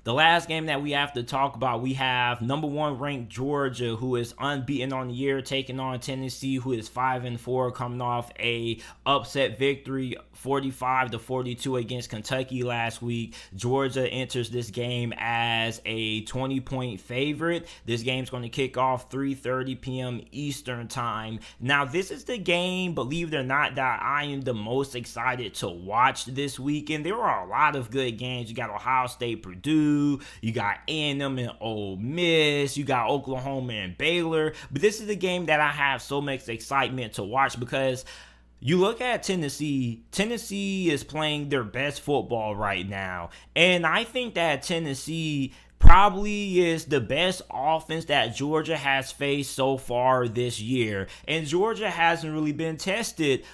the last game that we have to talk about, we have number 1 ranked Georgia, who is unbeaten on the year, taking on Tennessee, who is 5-4, coming off a upset victory 45-42 against Kentucky last week. Georgia enters this game as a 20-point favorite. This game's going to kick off 3:30 p.m. Eastern time. Now, this is the game, believe it or not, that I am the most excited to watch this weekend. There are a lot of good games. You got Ohio State, Purdue, you got A&M and Ole Miss, you got Oklahoma and Baylor. But this is the game that I have so much excitement to watch because you look at Tennessee is playing their best football right now. And I think that Tennessee probably is the best offense that Georgia has faced so far this year. And Georgia hasn't really been tested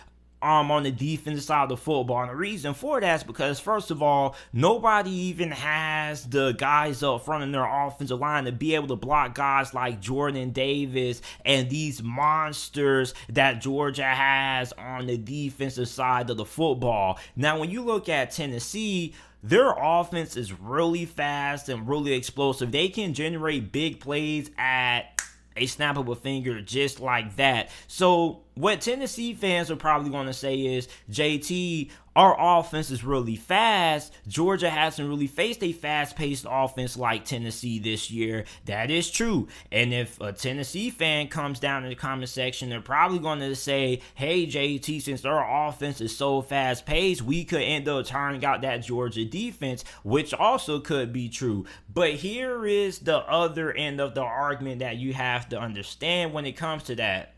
on the defensive side of the football. And the reason for that is because, first of all, nobody even has the guys up front in their offensive line to be able to block guys like Jordan Davis and these monsters that Georgia has on the defensive side of the football. Now, when you look at Tennessee, their offense is really fast and really explosive. They can generate big plays at a snap of a finger just like that. So what Tennessee fans are probably going to say is, JT, our offense is really fast. Georgia hasn't really faced a fast-paced offense like Tennessee this year. That is true. And if a Tennessee fan comes down in the comment section, they're probably going to say, hey, JT, since our offense is so fast-paced, we could end up turning out that Georgia defense, which also could be true. But here is the other end of the argument that you have to understand when it comes to that.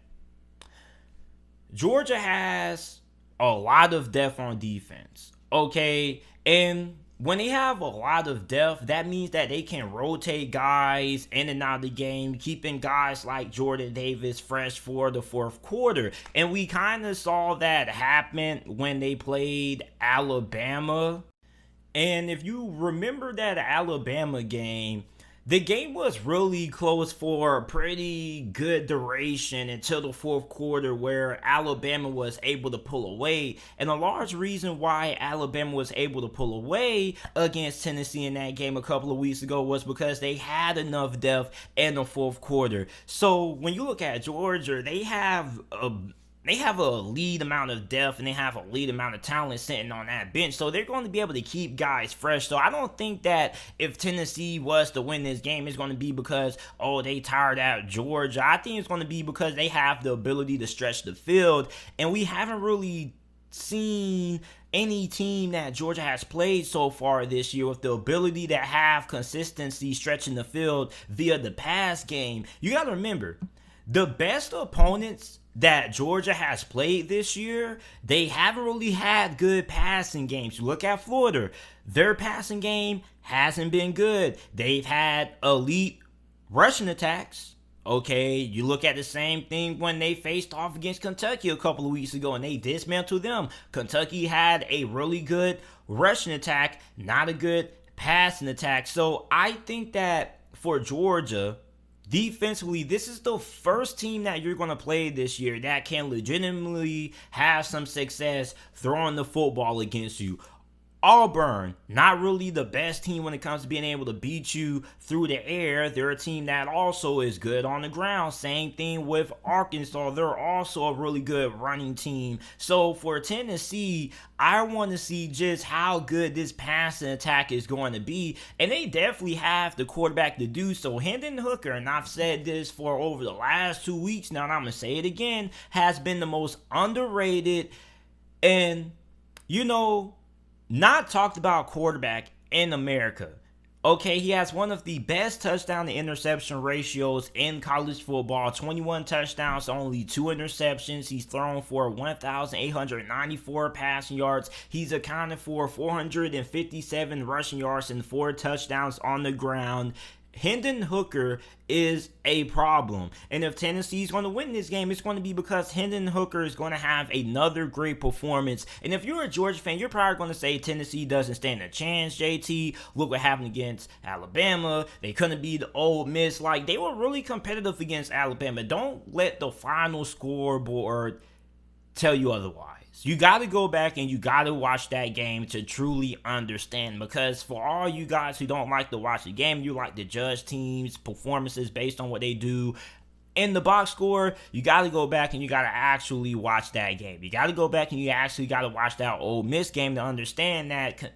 Georgia has a lot of depth on defense, okay? And when they have a lot of depth, that means that they can rotate guys in and out of the game, keeping guys like Jordan Davis fresh for the fourth quarter. And we kind of saw that happen when they played Alabama. And if you remember that Alabama game, the game was really close for a pretty good duration until the fourth quarter, where Alabama was able to pull away. And a large reason why Alabama was able to pull away against Tennessee in that game a couple of weeks ago was because they had enough depth in the fourth quarter. So when you look at Georgia, they have a lead amount of depth and they have a lead amount of talent sitting on that bench. So they're going to be able to keep guys fresh. So I don't think that if Tennessee was to win this game, it's going to be because, oh, they tired out Georgia. I think it's going to be because they have the ability to stretch the field. And we haven't really seen any team that Georgia has played so far this year with the ability to have consistency stretching the field via the pass game. You got to remember, the best opponents that Georgia has played this year, they haven't really had good passing games. You look at Florida, their passing game hasn't been good. They've had elite rushing attacks. Okay, you look at the same thing when they faced off against Kentucky a couple of weeks ago and they dismantled them. Kentucky had a really good rushing attack, not a good passing attack. So I think that for Georgia, defensively, this is the first team that you're going to play this year that can legitimately have some success throwing the football against you. Auburn, not really the best team when it comes to being able to beat you through the air. They're a team that also is good on the ground. Same thing with Arkansas. They're also a really good running team. So for Tennessee, I want to see just how good this passing attack is going to be. And they definitely have the quarterback to do so. Hendon Hooker, and I've said this for over the last 2 weeks now, and I'm going to say it again, has been the most underrated and, not talked about quarterback in America. Okay, he has one of the best touchdown to interception ratios in college football. 21 touchdowns, only 2 interceptions. He's thrown for 1,894 passing yards. He's accounted for 457 rushing yards and 4 touchdowns on the ground. Hendon Hooker is a problem. And if Tennessee is going to win this game, it's going to be because Hendon Hooker is going to have another great performance. And if you're a Georgia fan, you're probably going to say Tennessee doesn't stand a chance, JT. Look what happened against Alabama. They couldn't beat Ole Miss. Like, they were really competitive against Alabama. Don't let the final scoreboard tell you otherwise. You got to go back and you got to watch that game to truly understand. Because for all you guys who don't like to watch the game, you like to judge teams' performances based on what they do in the box score, you got to go back and you got to actually watch that game. You got to go back and you actually got to watch that Ole Miss game to understand that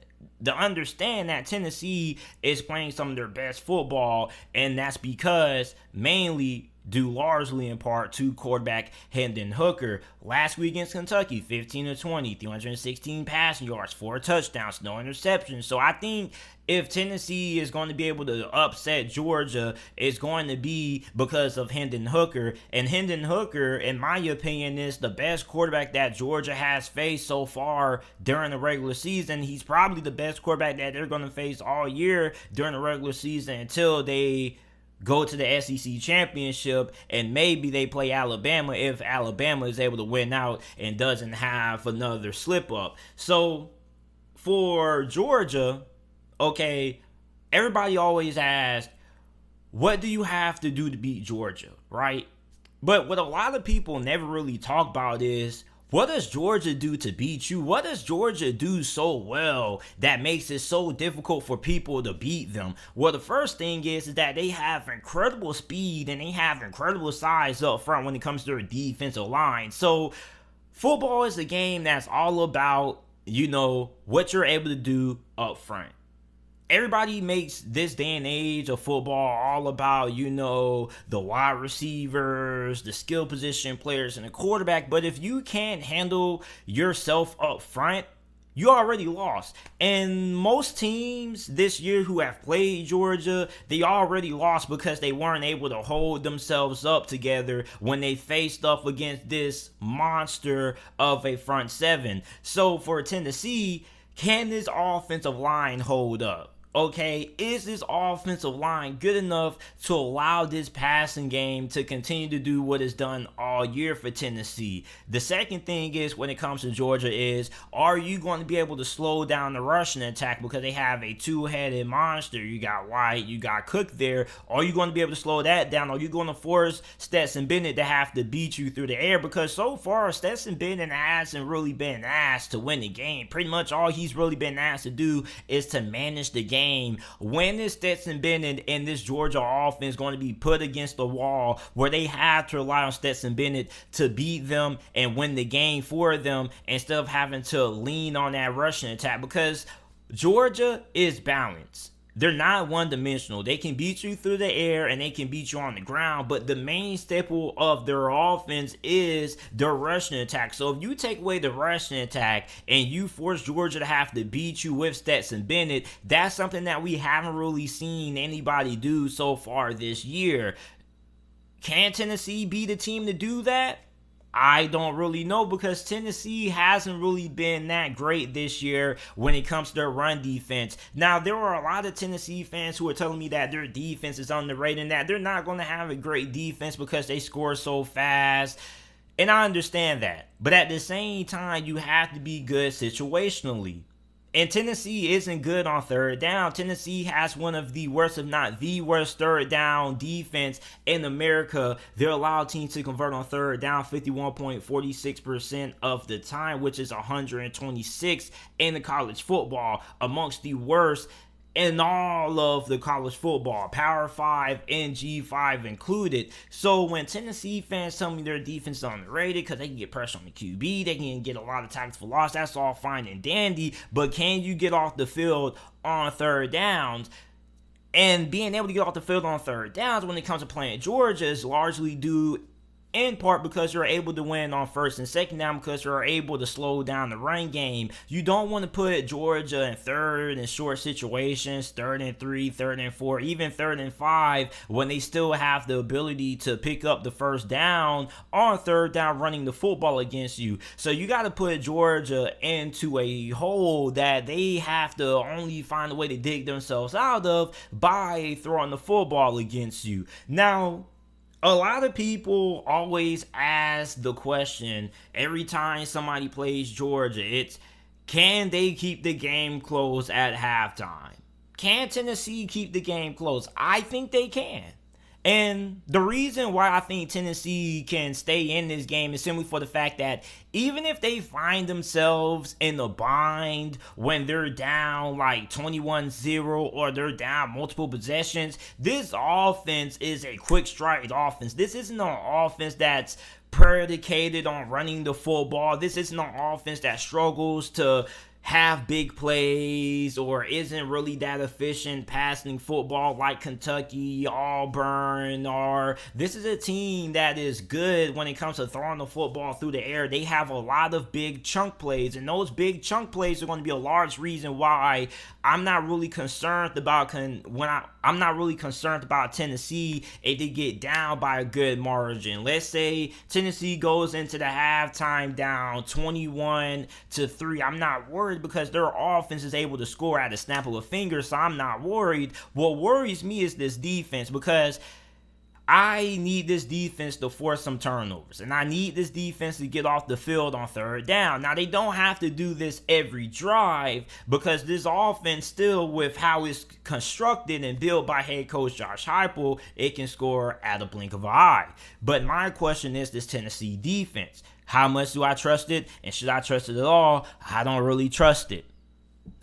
Tennessee is playing some of their best football, and that's because mainly due largely in part to quarterback Hendon Hooker. Last week against Kentucky, 15 to 20, 316 passing yards, 4 touchdowns, no interceptions. So I think if Tennessee is going to be able to upset Georgia, it's going to be because of Hendon Hooker. And Hendon Hooker, in my opinion, is the best quarterback that Georgia has faced so far during the regular season. He's probably the best quarterback that they're going to face all year during the regular season until they go to the SEC championship, and maybe they play Alabama if Alabama is able to win out and doesn't have another slip up. So for Georgia, okay, everybody always asks, what do you have to do to beat Georgia, right? But what a lot of people never really talk about is, what does Georgia do to beat you? What does Georgia do so well that makes it so difficult for people to beat them? Well, the first thing is that they have incredible speed and they have incredible size up front when it comes to their defensive line. So football is a game that's all about, what you're able to do up front. Everybody makes this day and age of football all about, the wide receivers, the skill position players, and the quarterback. But if you can't handle yourself up front, you already lost. And most teams this year who have played Georgia, they already lost because they weren't able to hold themselves up together when they faced up against this monster of a front seven. So for Tennessee, can this offensive line hold up? Okay, is this offensive line good enough to allow this passing game to continue to do what it's done all year for Tennessee? The second thing is, when it comes to Georgia, is are you going to be able to slow down the rushing attack because they have a two-headed monster? You got White, you got Cook there. Are you going to be able to slow that down? Are you going to force Stetson Bennett to have to beat you through the air? Because so far, Stetson Bennett hasn't really been asked to win the game. Pretty much all he's really been asked to do is to manage the game. When is Stetson Bennett and this Georgia offense going to be put against the wall where they have to rely on Stetson Bennett to beat them and win the game for them instead of having to lean on that rushing attack? Because Georgia is balanced. They're not one-dimensional. They can beat you through the air and they can beat you on the ground, but the main staple of their offense is their rushing attack. So if you take away the rushing attack and you force Georgia to have to beat you with Stetson Bennett, that's something that we haven't really seen anybody do so far this year. Can Tennessee be the team to do that? I don't really know, because Tennessee hasn't really been that great this year when it comes to their run defense. Now, there are a lot of Tennessee fans who are telling me that their defense is underrated and that they're not going to have a great defense because they score so fast. And I understand that. But at the same time, you have to be good situationally. And Tennessee isn't good on third down. Tennessee has one of the worst, if not the worst, third down defense in America. They're allowed teams to convert on third down 51.46% of the time, which is 126 in the college football, amongst the worst in all of the college football, Power 5 and G5 included. So when Tennessee fans tell me their defense is underrated because they can get pressure on the QB, they can get a lot of tackles for loss, that's all fine and dandy, but can you get off the field on third downs? And being able to get off the field on third downs when it comes to playing Georgia is largely due in part because you're able to win on first and second down, because you're able to slow down the run game. You don't want to put Georgia in third and short situations, 3rd and 3, 3rd and 4, even 3rd and 5, when they still have the ability to pick up the first down on third down running the football against you. So you got to put Georgia into a hole that they have to only find a way to dig themselves out of by throwing the football against you. Now, a lot of people always ask the question every time somebody plays Georgia. It's, can they keep the game close at halftime? Can Tennessee keep the game close? I think they can. And the reason why I think Tennessee can stay in this game is simply for the fact that even if they find themselves in a bind when they're down like 21-0 or they're down multiple possessions, this offense is a quick strike offense. This isn't an offense that's predicated on running the football. This isn't an offense that struggles to have big plays or isn't really that efficient passing football like Kentucky, Auburn, or this is a team that is good when it comes to throwing the football through the air. They have a lot of big chunk plays, and those big chunk plays are going to be a large reason why I'm not really concerned about I'm not really concerned about Tennessee if they get down by a good margin. Let's say Tennessee goes into the halftime down 21-3. I'm not worried because their offense is able to score at a snap of a finger, so I'm not worried. What worries me is this defense, because I need this defense to force some turnovers, and I need this defense to get off the field on third down. Now, they don't have to do this every drive because this offense still, with how it's constructed and built by head coach Josh Heupel, it can score at a blink of an eye. But my question is this Tennessee defense. How much do I trust it? And should I trust it at all? I don't really trust it.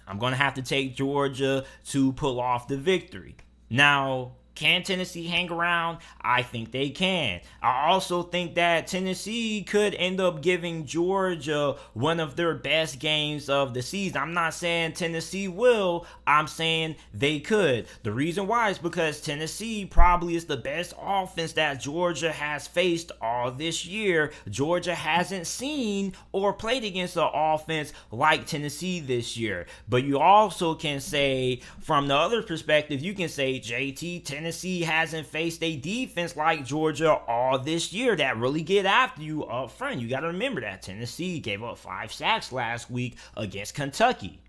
I'm going to have to take Georgia to pull off the victory. Now, can Tennessee hang around? I think they can. I also think that Tennessee could end up giving Georgia one of their best games of the season. I'm not saying Tennessee will. I'm saying they could. The reason why is because Tennessee probably is the best offense that Georgia has faced all this year. Georgia hasn't seen or played against an offense like Tennessee this year. But you also can say, from the other perspective, you can say, JT, Tennessee hasn't faced a defense like Georgia all this year that really get after you up front. You got to remember that Tennessee gave up 5 sacks last week against Kentucky.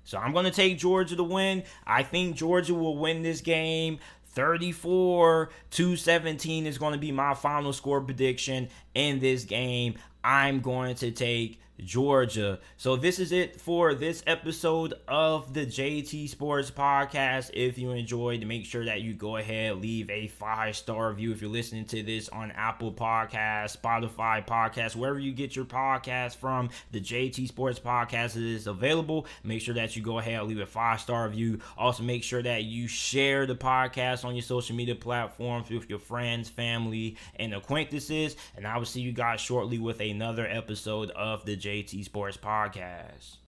So I'm going to take Georgia to win. I think Georgia will win this game. 34-17 is going to be my final score prediction in this game. I'm going to take Georgia. So this is it for this episode of the JT Sports Podcast. If you enjoyed, make sure that you go ahead, leave a 5-star review if you're listening to this on Apple Podcasts, Spotify Podcasts, wherever you get your podcast from. The JT Sports Podcast is available. Make sure that you go ahead, leave a 5-star review. Also, make sure that you share the podcast on your social media platforms with your friends, family, and acquaintances. And I will see you guys shortly with another episode of the JT Sports Podcast.